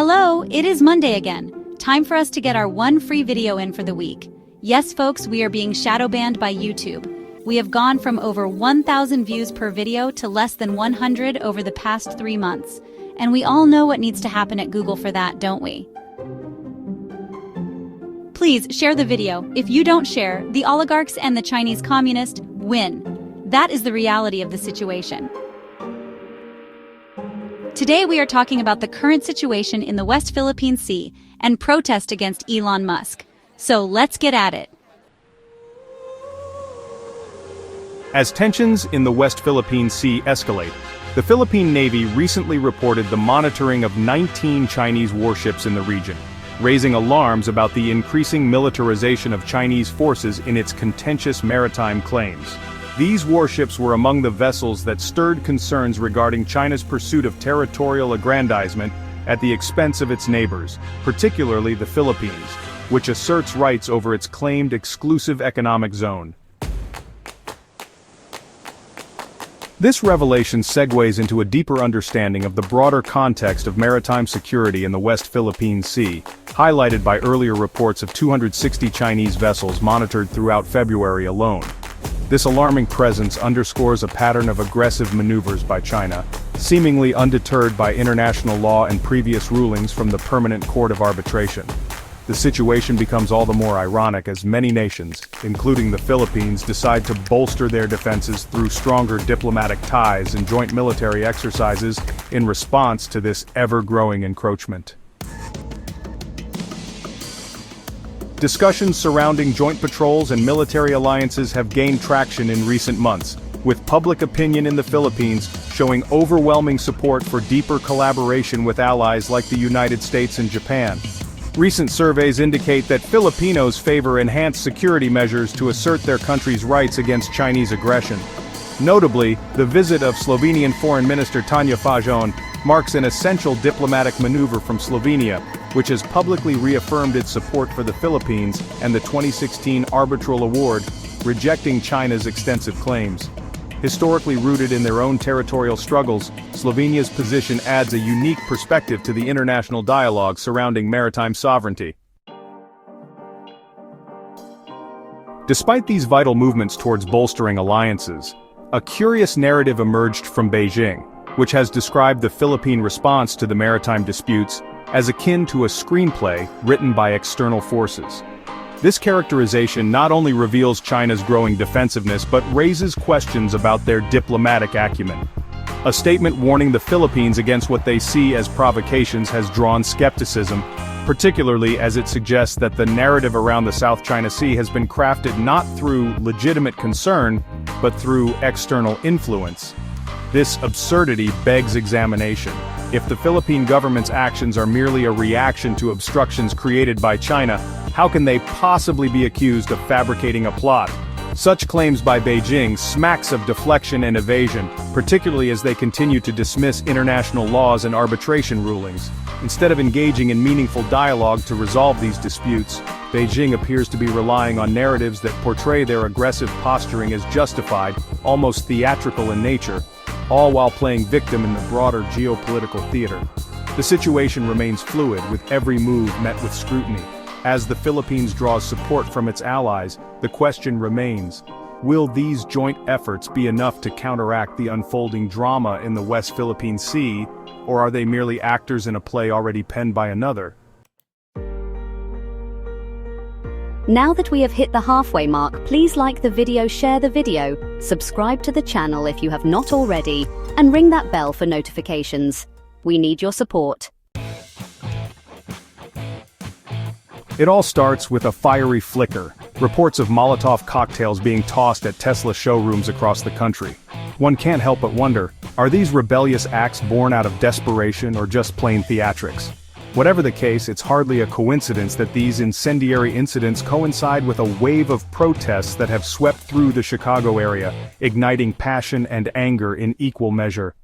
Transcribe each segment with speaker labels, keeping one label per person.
Speaker 1: Hello, it is Monday again. Time for us to get our one free video in for the week. Yes, folks, we are being shadow banned by YouTube. We have gone from over 1,000 views per video to less than 100 over the past 3 months. And we all know what needs to happen at Google for that, don't we? Please share the video. If you don't share, the oligarchs and the Chinese communists win. That is the reality of the situation. Today we are talking about the current situation in the West Philippine Sea and protest against Elon Musk. So let's get at it.
Speaker 2: As tensions in the West Philippine Sea escalate, the Philippine Navy recently reported the monitoring of 19 Chinese warships in the region, raising alarms about the increasing militarization of Chinese forces in its contentious maritime claims. These warships were among the vessels that stirred concerns regarding China's pursuit of territorial aggrandizement at the expense of its neighbors, particularly the Philippines, which asserts rights over its claimed exclusive economic zone. This revelation segues into a deeper understanding of the broader context of maritime security in the West Philippine Sea, highlighted by earlier reports of 260 Chinese vessels monitored throughout February alone. This alarming presence underscores a pattern of aggressive maneuvers by China, seemingly undeterred by international law and previous rulings from the Permanent Court of Arbitration. The situation becomes all the more ironic as many nations, including the Philippines, decide to bolster their defenses through stronger diplomatic ties and joint military exercises in response to this ever-growing encroachment. Discussions surrounding joint patrols and military alliances have gained traction in recent months, with public opinion in the Philippines showing overwhelming support for deeper collaboration with allies like the United States and Japan. Recent surveys indicate that Filipinos favor enhanced security measures to assert their country's rights against Chinese aggression. Notably, the visit of Slovenian Foreign Minister Tanja Fajon marks an essential diplomatic maneuver from Slovenia, which has publicly reaffirmed its support for the Philippines and the 2016 arbitral award, rejecting China's extensive claims. Historically rooted in their own territorial struggles, Slovenia's position adds a unique perspective to the international dialogue surrounding maritime sovereignty. Despite these vital movements towards bolstering alliances, a curious narrative emerged from Beijing, which has described the Philippine response to the maritime disputes as akin to a screenplay written by external forces. This characterization not only reveals China's growing defensiveness but raises questions about their diplomatic acumen. A statement warning the Philippines against what they see as provocations has drawn skepticism, particularly as it suggests that the narrative around the South China Sea has been crafted not through legitimate concern, but through external influence. This absurdity begs examination. If the Philippine government's actions are merely a reaction to obstructions created by China, how can they possibly be accused of fabricating a plot? Such claims by Beijing smacks of deflection and evasion, particularly as they continue to dismiss international laws and arbitration rulings. Instead of engaging in meaningful dialogue to resolve these disputes, Beijing appears to be relying on narratives that portray their aggressive posturing as justified, almost theatrical in nature, all while playing victim in the broader geopolitical theater. The situation remains fluid, with every move met with scrutiny. As the Philippines draws support from its allies, the question remains, will these joint efforts be enough to counteract the unfolding drama in the West Philippine Sea, or are they merely actors in a play already penned by another?
Speaker 3: Now that we have hit the halfway mark, please like the video, share the video, subscribe to the channel if you have not already, and ring that bell for notifications. We need your support.
Speaker 2: It all starts with a fiery flicker, reports of Molotov cocktails being tossed at Tesla showrooms across the country. One can't help but wonder, are these rebellious acts born out of desperation or just plain theatrics? Whatever the case, it's hardly a coincidence that these incendiary incidents coincide with a wave of protests that have swept through the Chicago area, igniting passion and anger in equal measure.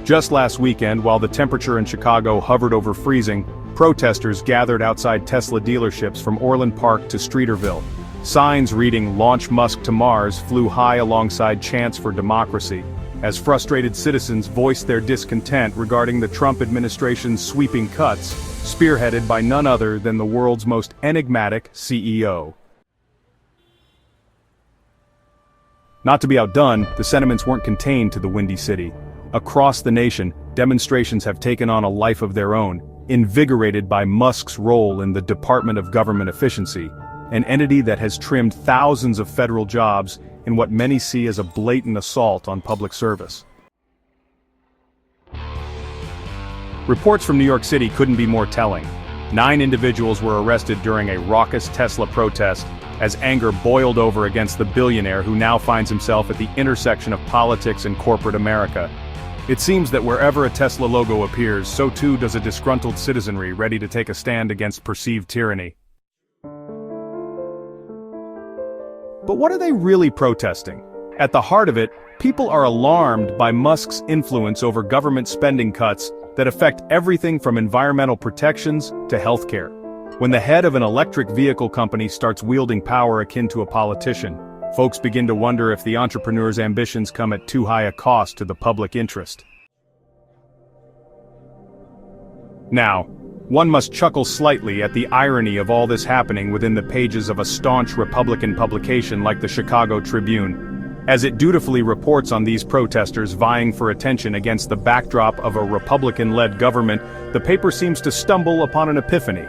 Speaker 2: Just last weekend, while the temperature in Chicago hovered over freezing, protesters gathered outside Tesla dealerships from Orland Park to Streeterville. Signs reading "Launch Musk to Mars" flew high alongside chants for democracy, as frustrated citizens voiced their discontent regarding the Trump administration's sweeping cuts, spearheaded by none other than the world's most enigmatic CEO. Not to be outdone, the sentiments weren't contained to the Windy City. Across the nation, demonstrations have taken on a life of their own, invigorated by Musk's role in the Department of Government Efficiency, an entity that has trimmed thousands of federal jobs in what many see as a blatant assault on public service. Reports from New York City couldn't be more telling. 9 individuals were arrested during a raucous Tesla protest as anger boiled over against the billionaire who now finds himself at the intersection of politics and corporate America. It seems that wherever a Tesla logo appears, so too does a disgruntled citizenry ready to take a stand against perceived tyranny. But what are they really protesting? At the heart of it, people are alarmed by Musk's influence over government spending cuts that affect everything from environmental protections to healthcare. When the head of an electric vehicle company starts wielding power akin to a politician, folks begin to wonder if the entrepreneur's ambitions come at too high a cost to the public interest. Now, one must chuckle slightly at the irony of all this happening within the pages of a staunch Republican publication like the Chicago Tribune. As it dutifully reports on these protesters vying for attention against the backdrop of a Republican-led government, the paper seems to stumble upon an epiphany.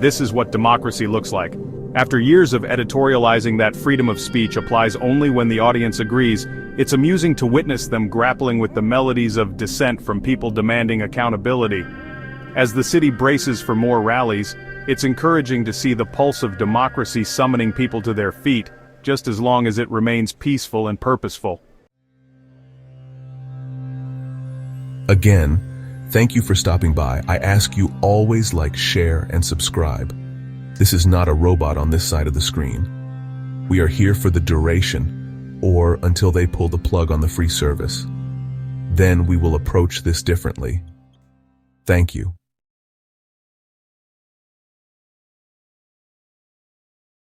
Speaker 2: This is what democracy looks like. After years of editorializing that freedom of speech applies only when the audience agrees, it's amusing to witness them grappling with the melodies of dissent from people demanding accountability. As the city braces for more rallies, it's encouraging to see the pulse of democracy summoning people to their feet, just as long as it remains peaceful and purposeful.
Speaker 4: Again, thank you for stopping by. I ask you always like, share, and subscribe. This is not a robot on this side of the screen. We are here for the duration, or until they pull the plug on the free service. Then we will approach this differently. Thank you.